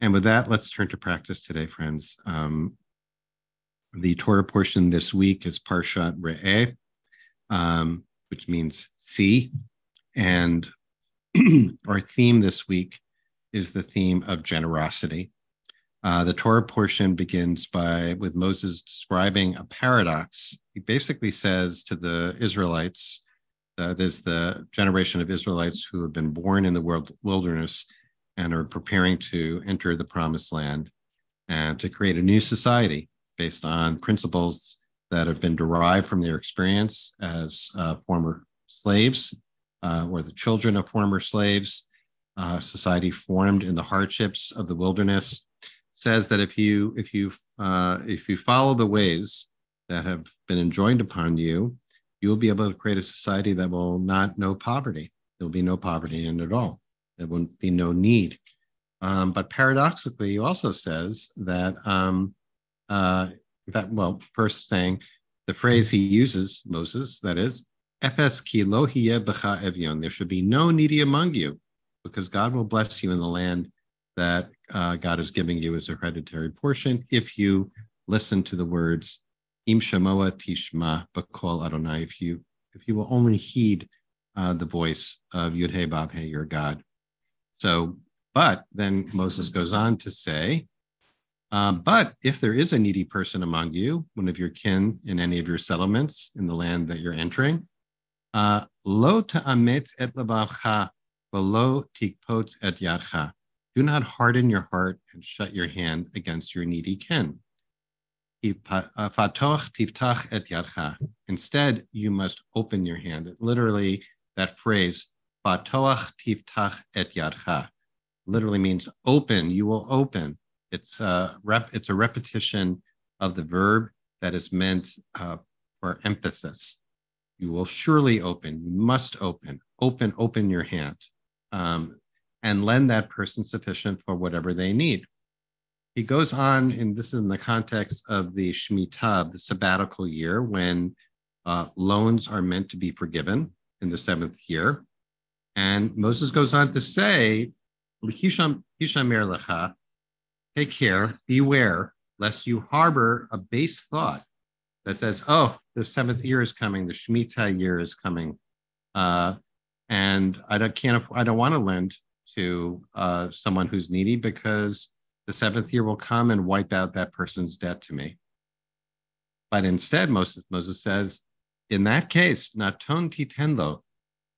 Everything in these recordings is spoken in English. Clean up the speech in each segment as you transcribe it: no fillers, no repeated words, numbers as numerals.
And with that, let's turn to practice today, friends. The Torah portion this week is Parshat Re'eh, which means see. And our theme this week is the theme of generosity. The Torah portion begins with Moses describing a paradox. He basically says to the Israelites, that is the generation of Israelites who have been born in the wilderness and are preparing to enter the promised land and to create a new society based on principles that have been derived from their experience as former slaves or the children of former slaves. Society formed in the hardships of the wilderness. Says that if you follow the ways that have been enjoined upon you, you'll be able to create a society that will not know poverty. There'll be no poverty in it at all. There won't be no need. But paradoxically, he also says that, in fact, well, first saying the phrase he uses, Moses, that is, "Efes ki lo hiye b'cha evyon," there should be no needy among you, because God will bless you in the land that God is giving you as a hereditary portion if you listen to the words Im Shemoa Tishma B'Kol Adonai, if you will only heed the voice of Yud-Heh Vav-Heh, your God. So, but then Moses goes on to say, but if there is a needy person among you, one of your kin in any of your settlements in the land that you're entering, lo ta'ametz et levavcha v'lo tikpotz et yadcha. Do not harden your heart and shut your hand against your needy kin. Fatoch tiftach et yadcha. Instead, you must open your hand. Literally, that phrase, fatoch tiftach et yadcha, literally means open. You will open. It's a repetition of the verb that is meant for emphasis. You will surely open. You must open. Open your hand. And lend that person sufficient for whatever they need. He goes on, and this is in the context of the Shemitah, the sabbatical year, when loans are meant to be forgiven in the seventh year. And Moses goes on to say, "Hishamer lecha, take care, beware, lest you harbor a base thought that says, oh, the seventh year is coming, the Shemitah year is coming, and I don't want to lend to someone who's needy because the seventh year will come and wipe out that person's debt to me." But instead, Moses says, in that case, naton titenlo,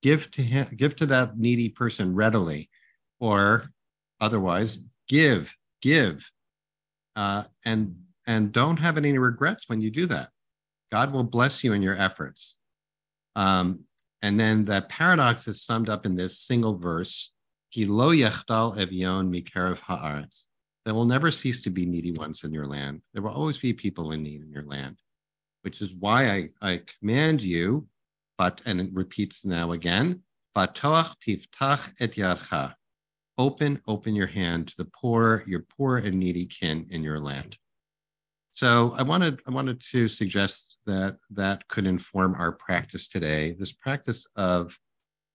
give to that needy person readily, or otherwise give, and don't have any regrets when you do that. God will bless you in your efforts. And then that paradox is summed up in this single verse, Ki lo yachtal evyon mikarev haaretz. There will never cease to be needy ones in your land. There will always be people in need in your land, which is why I command you, and it repeats now again, Fatoach tiftach et yadcha. Open your hand to the poor, your poor and needy kin in your land. So I wanted to suggest that could inform our practice today, this practice of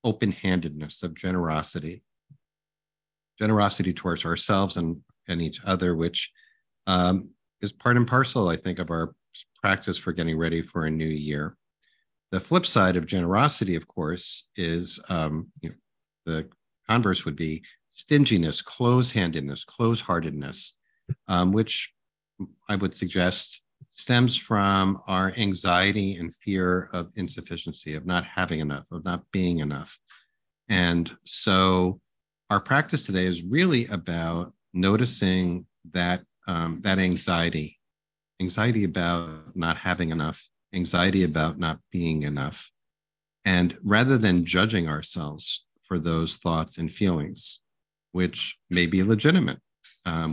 open-handedness, of generosity towards ourselves and each other, which is part and parcel, I think, of our practice for getting ready for a new year. The flip side of generosity, of course, is the converse would be stinginess, close-handedness, close-heartedness, which I would suggest stems from our anxiety and fear of insufficiency, of not having enough, of not being enough. And so our practice today is really about noticing that anxiety about not having enough, anxiety about not being enough. And rather than judging ourselves for those thoughts and feelings, which may be legitimate,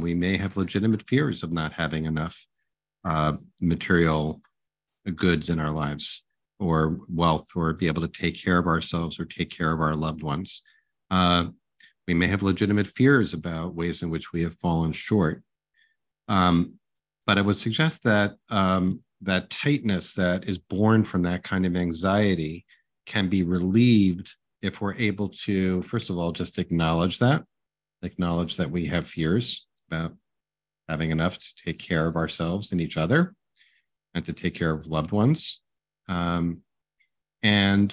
we may have legitimate fears of not having enough material goods in our lives or wealth, or be able to take care of ourselves or take care of our loved ones. We may have legitimate fears about ways in which we have fallen short. But I would suggest that that tightness that is born from that kind of anxiety can be relieved if we're able to, first of all, just acknowledge that we have fears, about having enough to take care of ourselves and each other and to take care of loved ones. Um, and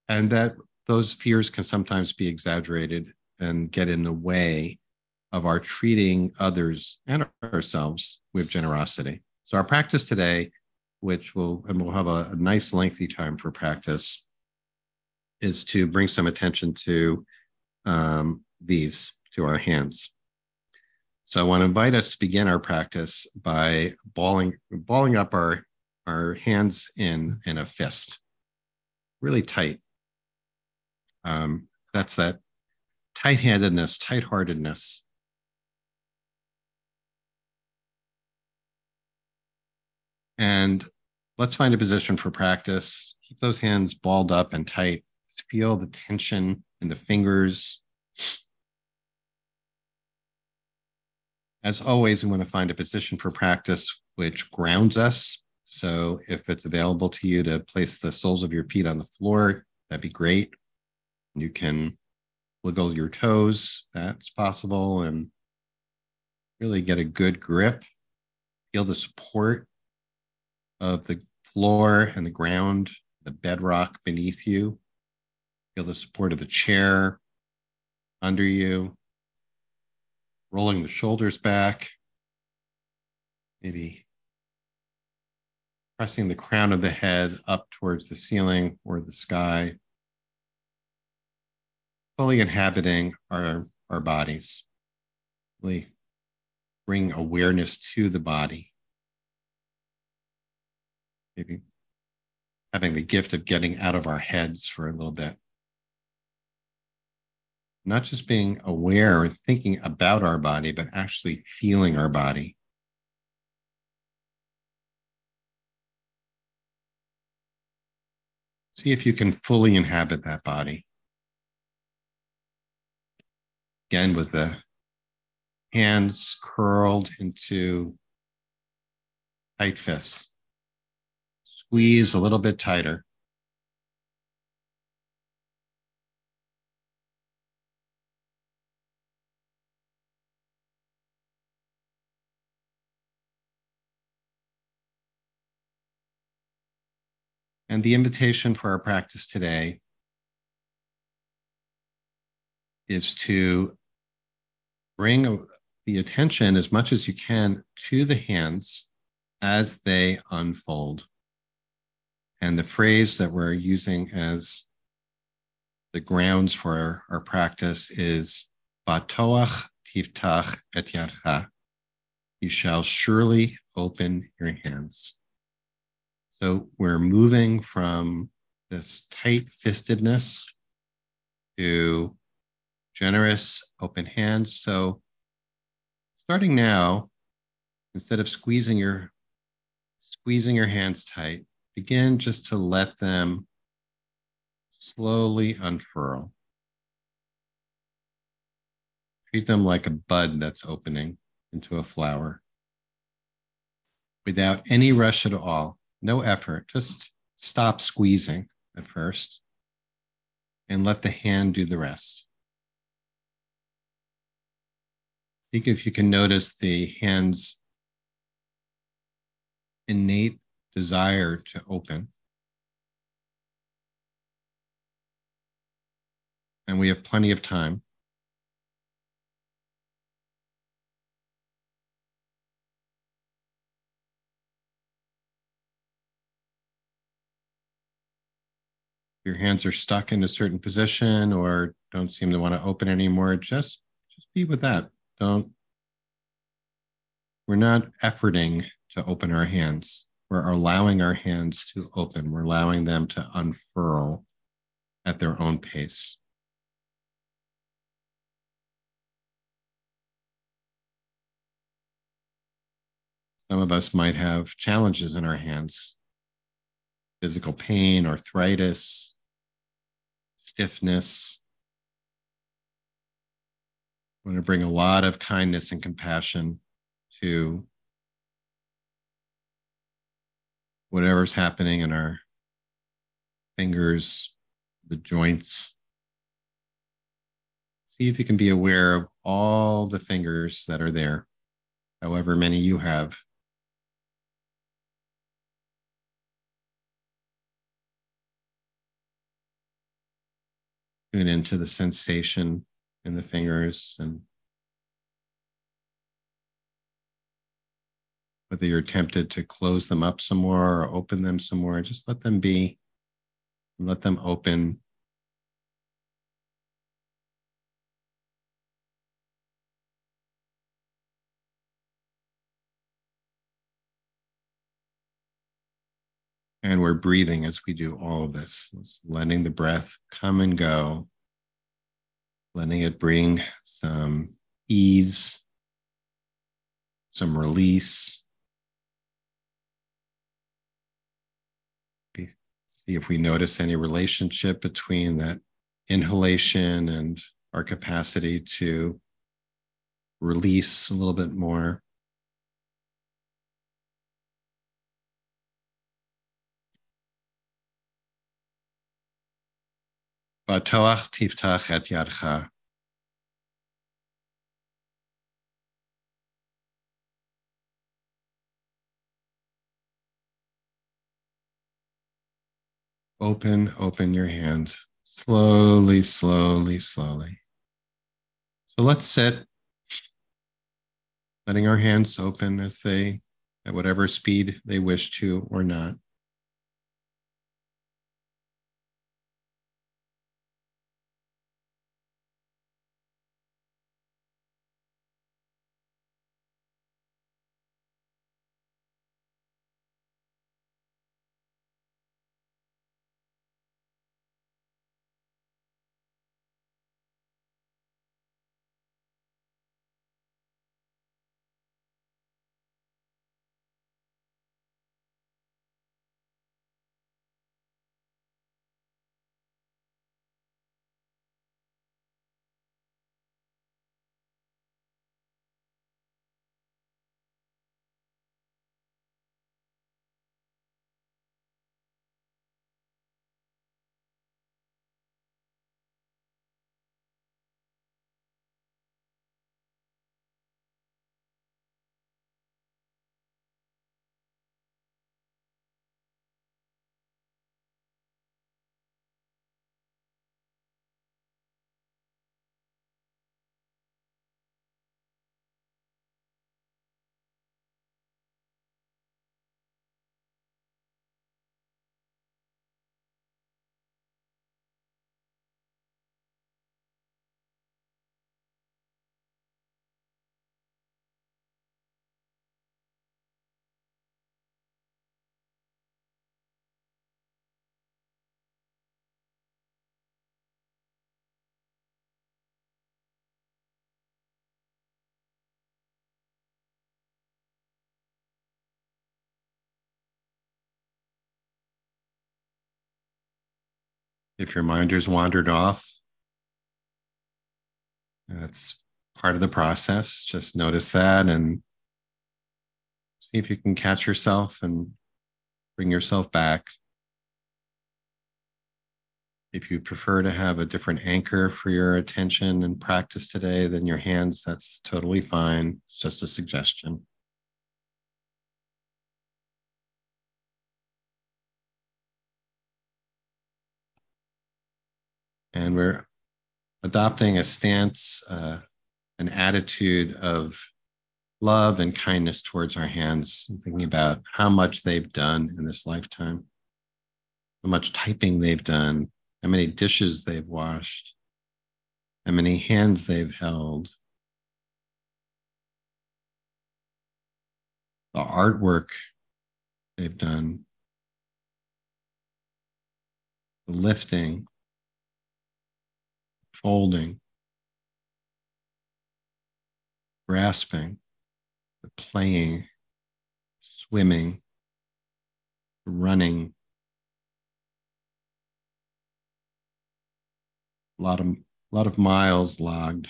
that those fears can sometimes be exaggerated and get in the way of our treating others and ourselves with generosity. So our practice today, we'll have a nice lengthy time for practice, is to bring some attention to to our hands. So I want to invite us to begin our practice by balling up our hands in a fist, really tight. That's that tight-handedness, tight-heartedness. And let's find a position for practice. Keep those hands balled up and tight. Feel the tension in the fingers. As always, we want to find a position for practice which grounds us. So if it's available to you to place the soles of your feet on the floor, that'd be great. You can wiggle your toes, that's possible, and really get a good grip. Feel the support of the floor and the ground, the bedrock beneath you. Feel the support of the chair under you. Rolling the shoulders back. Maybe pressing the crown of the head up towards the ceiling or the sky. Fully inhabiting our bodies. Really bring awareness to the body. Maybe having the gift of getting out of our heads for a little bit. Not just being aware or thinking about our body, but actually feeling our body. See if you can fully inhabit that body. Again, with the hands curled into tight fists. Squeeze a little bit tighter. And the invitation for our practice today is to bring the attention as much as you can to the hands as they unfold. And the phrase that we're using as the grounds for our practice is Batoach tiftach et yadcha. You shall surely open your hands. So we're moving from this tight-fistedness to generous, open hands. So starting now, instead of squeezing your hands tight, begin just to let them slowly unfurl. Treat them like a bud that's opening into a flower. Without any rush at all, no effort, just stop squeezing at first and let the hand do the rest. Think if you can notice the hand's innate desire to open. And we have plenty of time. Your hands are stuck in a certain position or don't seem to want to open anymore, just be with that. We're not efforting to open our hands. We're allowing our hands to open. We're allowing them to unfurl at their own pace. Some of us might have challenges in our hands. Physical pain, arthritis, stiffness. I want to bring a lot of kindness and compassion to whatever's happening in our fingers, the joints. See if you can be aware of all the fingers that are there, however many you have. Tune into the sensation in the fingers, and whether you're tempted to close them up some more or open them some more, just let them be, let them open. And we're breathing as we do all of this, just letting the breath come and go, letting it bring some ease, some release. See if we notice any relationship between that inhalation and our capacity to release a little bit more. Batoach tiftach et yadcha. Open your hand. Slowly, slowly, slowly. So let's sit, letting our hands open as they, at whatever speed they wish to or not. If your mind has wandered off, that's part of the process. Just notice that and see if you can catch yourself and bring yourself back. If you prefer to have a different anchor for your attention and practice today than your hands, that's totally fine. It's just a suggestion. And we're adopting a stance, an attitude of love and kindness towards our hands, and thinking about how much they've done in this lifetime, how much typing they've done, how many dishes they've washed, how many hands they've held, the artwork they've done, the lifting, folding, grasping, the playing, swimming, running, a lot of miles logged.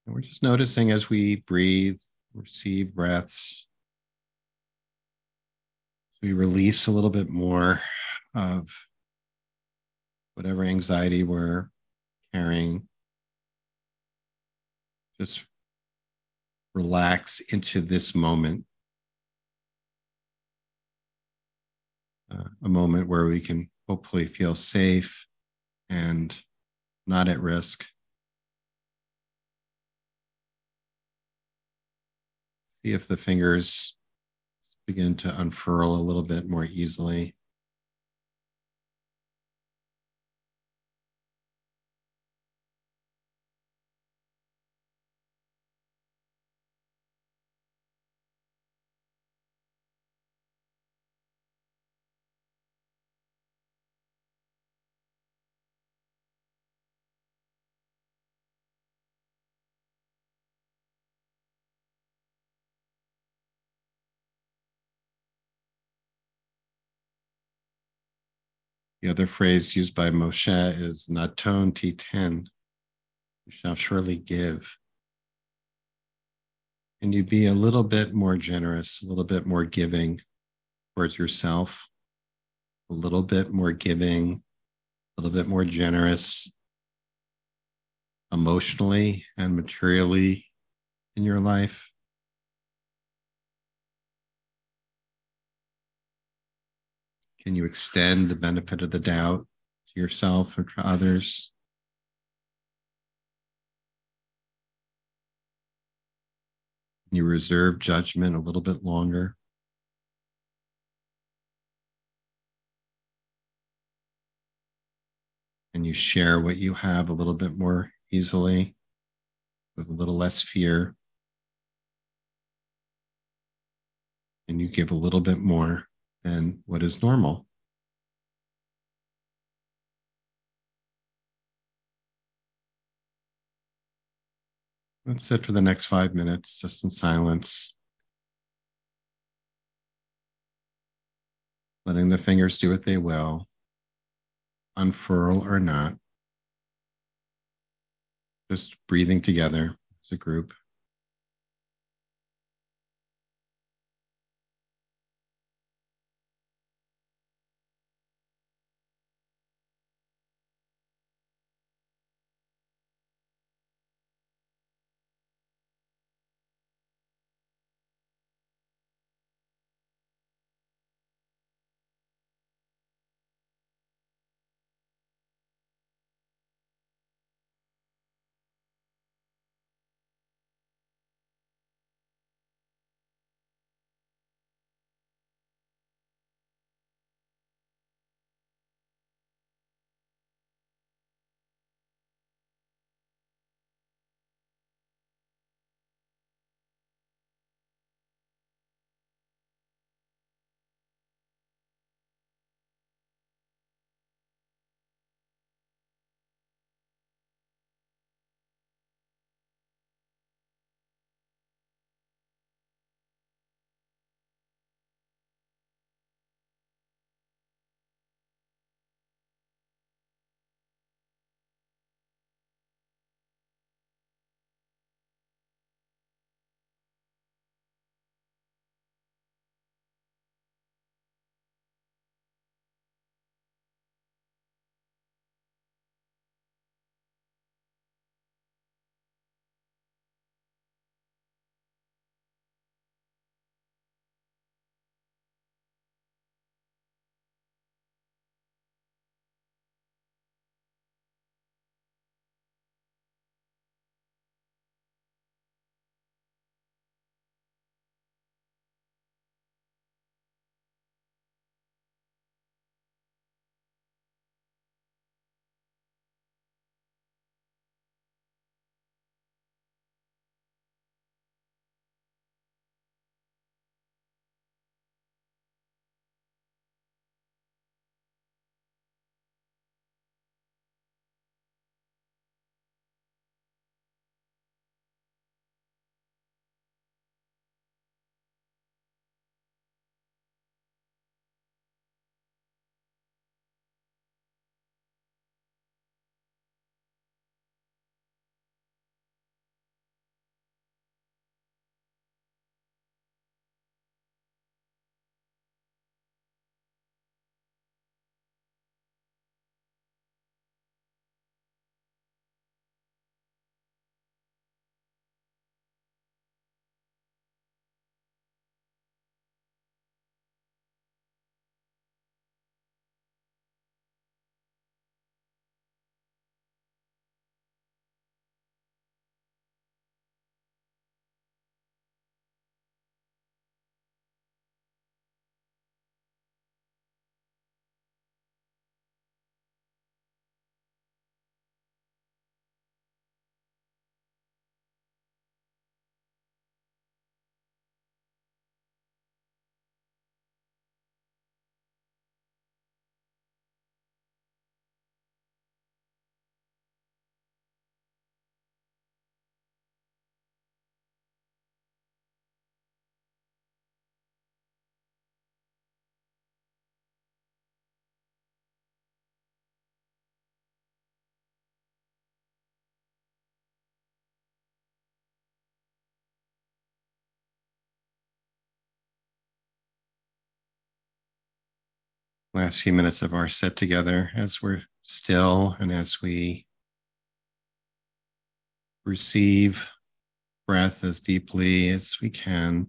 And we're just noticing as we breathe, receive breaths, So we release a little bit more of whatever anxiety we're carrying. Just relax into this moment, a moment where we can hopefully feel safe and not at risk. See if the fingers begin to unfurl a little bit more easily. The other phrase used by Moshe is Naton Titen, you shall surely give. And you be a little bit more generous, a little bit more giving towards yourself, a little bit more giving, a little bit more generous emotionally and materially in your life. Can you extend the benefit of the doubt to yourself or to others? Can you reserve judgment a little bit longer? Can you share what you have a little bit more easily, with a little less fear? And you give a little bit more than what is normal? Let's sit for the next 5 minutes just in silence, letting the fingers do what they will, unfurl or not, just breathing together as a group. last few minutes of our set together as we're still and as we receive breath as deeply as we can,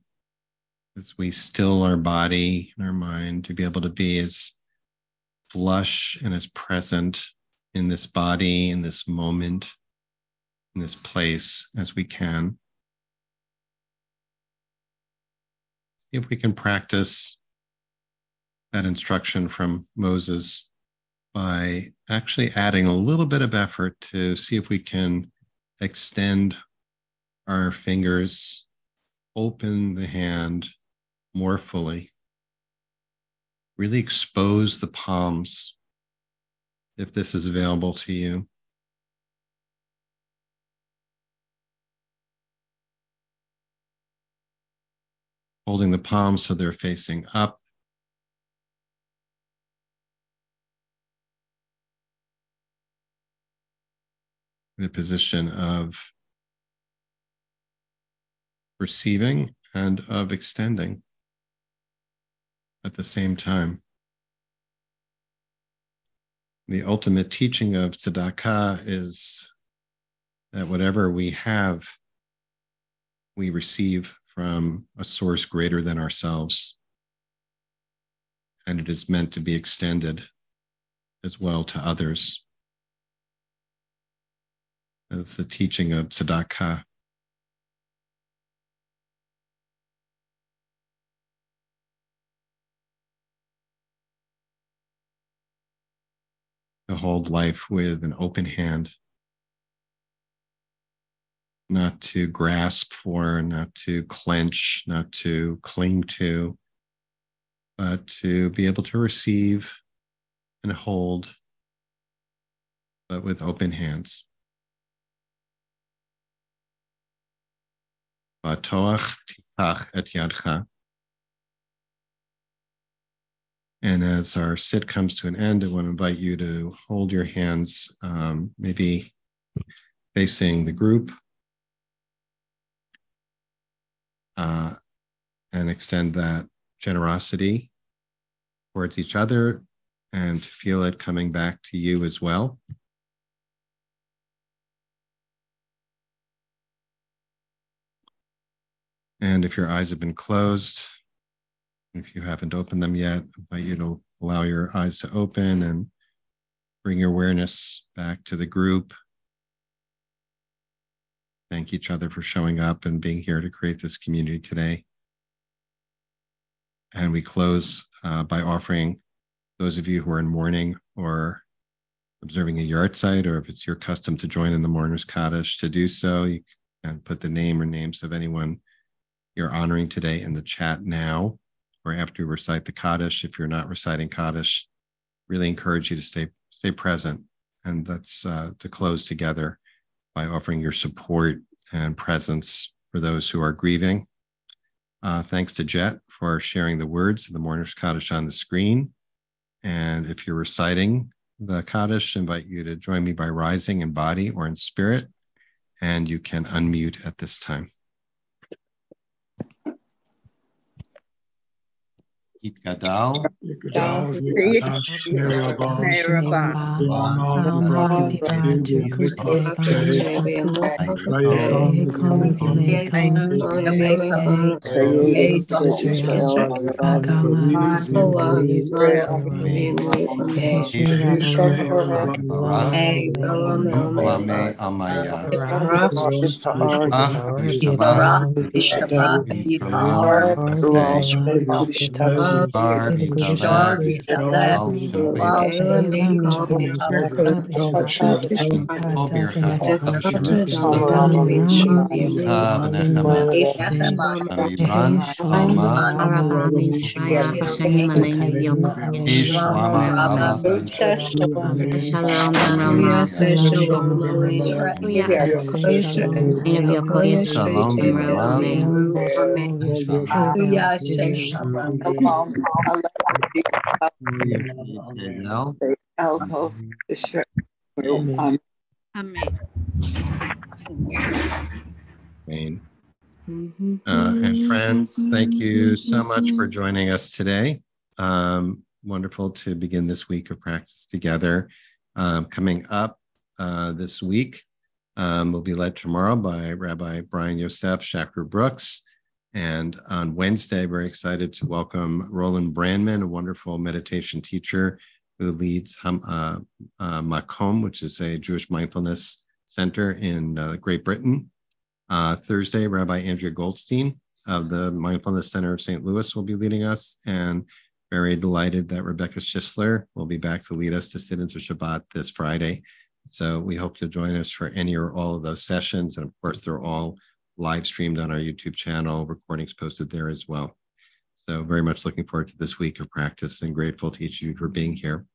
as we still our body and our mind to be able to be as flush and as present in this body, in this moment, in this place as we can. See if we can practice that instruction from Moses by actually adding a little bit of effort to see if we can extend our fingers, open the hand more fully, really expose the palms if this is available to you. Holding the palms so they're facing up. In a position of receiving and of extending at the same time. The ultimate teaching of tzedakah is that whatever we have, we receive from a source greater than ourselves. And it is meant to be extended as well to others. That's the teaching of tzedakah. To hold life with an open hand, not to grasp for, not to clench, not to cling to, but to be able to receive and hold, but with open hands. V'toach tifach et yadcha. And as our sit comes to an end, I want to invite you to hold your hands, maybe facing the group, and extend that generosity towards each other and feel it coming back to you as well. And if your eyes have been closed, if you haven't opened them yet, I invite you to allow your eyes to open and bring your awareness back to the group. Thank each other for showing up and being here to create this community today. And we close by offering those of you who are in mourning or observing a yard site, or if it's your custom to join in the mourner's Kaddish, to do so. You can put the name or names of anyone you're honoring today in the chat now, or after you recite the Kaddish. If you're not reciting Kaddish, really encourage you to stay present. And that's to close together by offering your support and presence for those who are grieving. Thanks to Jet for sharing the words of the mourner's Kaddish on the screen. And if you're reciting the Kaddish, I invite you to join me by rising in body or in spirit. And you can unmute at this time. Yitgadal. And friends, thank you so much for joining us today. wonderful to begin this week of practice together. Coming up this week, will be led tomorrow by Rabbi Brian Yosef Shacker Brooks. And on Wednesday, very excited to welcome Roland Brandman, a wonderful meditation teacher who leads Makom, which is a Jewish mindfulness center in Great Britain. Thursday, Rabbi Andrea Goldstein of the Mindfulness Center of St. Louis will be leading us, and very delighted that Rebecca Schisler will be back to lead us to sit into Shabbat this Friday. So we hope you'll join us for any or all of those sessions. And of course, they're all live streamed on our YouTube channel, recordings posted there as well. So very much looking forward to this week of practice and grateful to each of you for being here.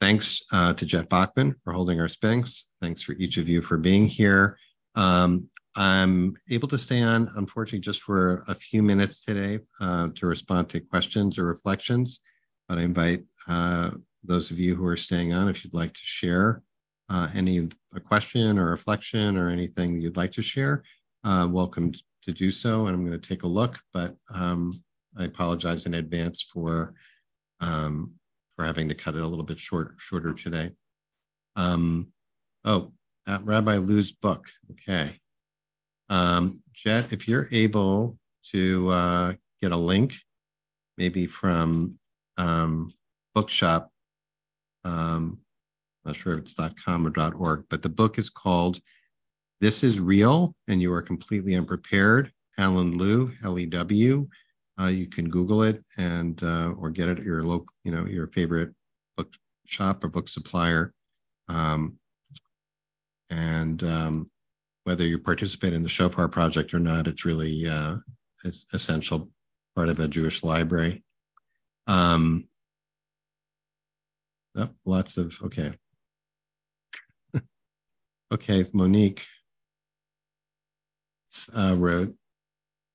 Thanks to Jeff Bachman for holding our space. Thanks for each of you for being here. I'm able to stay on, unfortunately, just for a few minutes today to respond to questions or reflections. But I invite those of you who are staying on, if you'd like to share a question or reflection or anything you'd like to share, welcome to do so. And I'm going to take a look, but I apologize in advance for having to cut it a little bit shorter today. Rabbi Lou's book. Okay. Jet, if you're able to get a link, maybe from Bookshop, not sure if it's .com or .org, but the book is called This Is Real and You Are Completely Unprepared, Alan Lew, L-E-W. You can Google it and or get it at your local, your favorite bookshop or book supplier. Whether you participate in the Shofar project or not, it's really it's essential part of a Jewish library. Okay. Okay, Monique wrote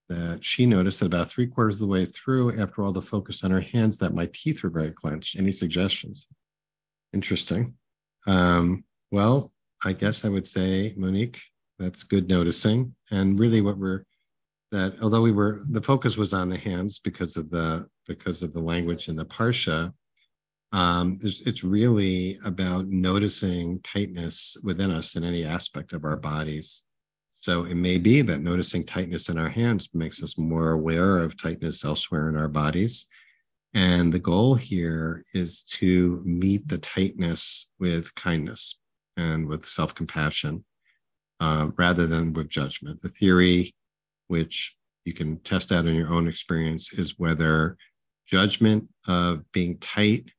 that she noticed that about 3/4 of the way through, after all the focus on her hands, that my teeth were very clenched. Any suggestions? Interesting. Well, I guess I would say, Monique, that's good noticing. And really although the focus was on the hands because of the language in the Parsha, it's really about noticing tightness within us in any aspect of our bodies. So it may be that noticing tightness in our hands makes us more aware of tightness elsewhere in our bodies. And the goal here is to meet the tightness with kindness and with self-compassion, rather than with judgment. The theory, which you can test out in your own experience, is whether judgment of being tight,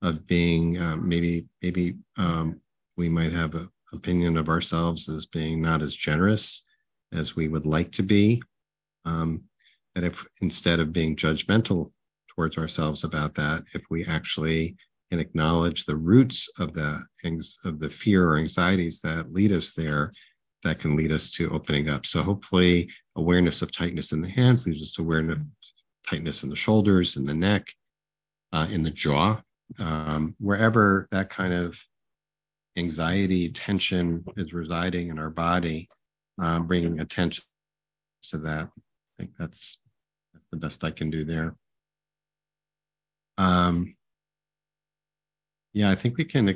of being maybe we might have an opinion of ourselves as being not as generous as we would like to be, that if instead of being judgmental towards ourselves about that, if we actually can acknowledge the roots of the fear or anxieties that lead us there, that can lead us to opening up. So hopefully awareness of tightness in the hands leads us to awareness of tightness in the shoulders, in the neck, in the jaw, wherever that kind of anxiety, tension is residing in our body, bringing attention to that. I think that's the best I can do there. Yeah, I think we can.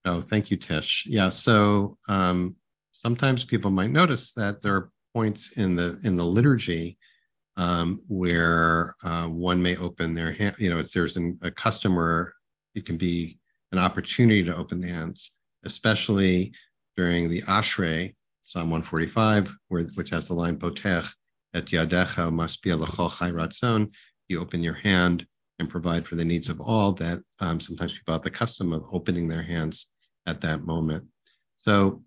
Oh, thank you, Tish. Yeah, so sometimes people might notice that there are points in the liturgy where one may open their hand. There's a custom where it can be an opportunity to open the hands, especially during the Ashrei, Psalm 145, which has the line Potech et yadecha maspia l'chol chai ratzon. You open your hand and provide for the needs of all. That sometimes people have the custom of opening their hands at that moment. So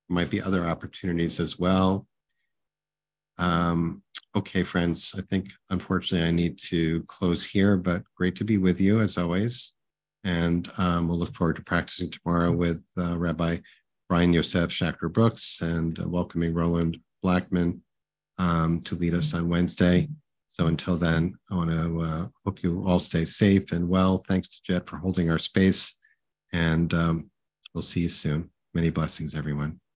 might be other opportunities as well. Okay, friends, I think unfortunately I need to close here, but great to be with you as always. And we'll look forward to practicing tomorrow with Rabbi Brian Yosef Shacker Brooks and welcoming Roland Blackman to lead us on Wednesday. So until then, I want to hope you all stay safe and well. Thanks to Jet for holding our space. And we'll see you soon. Many blessings, everyone.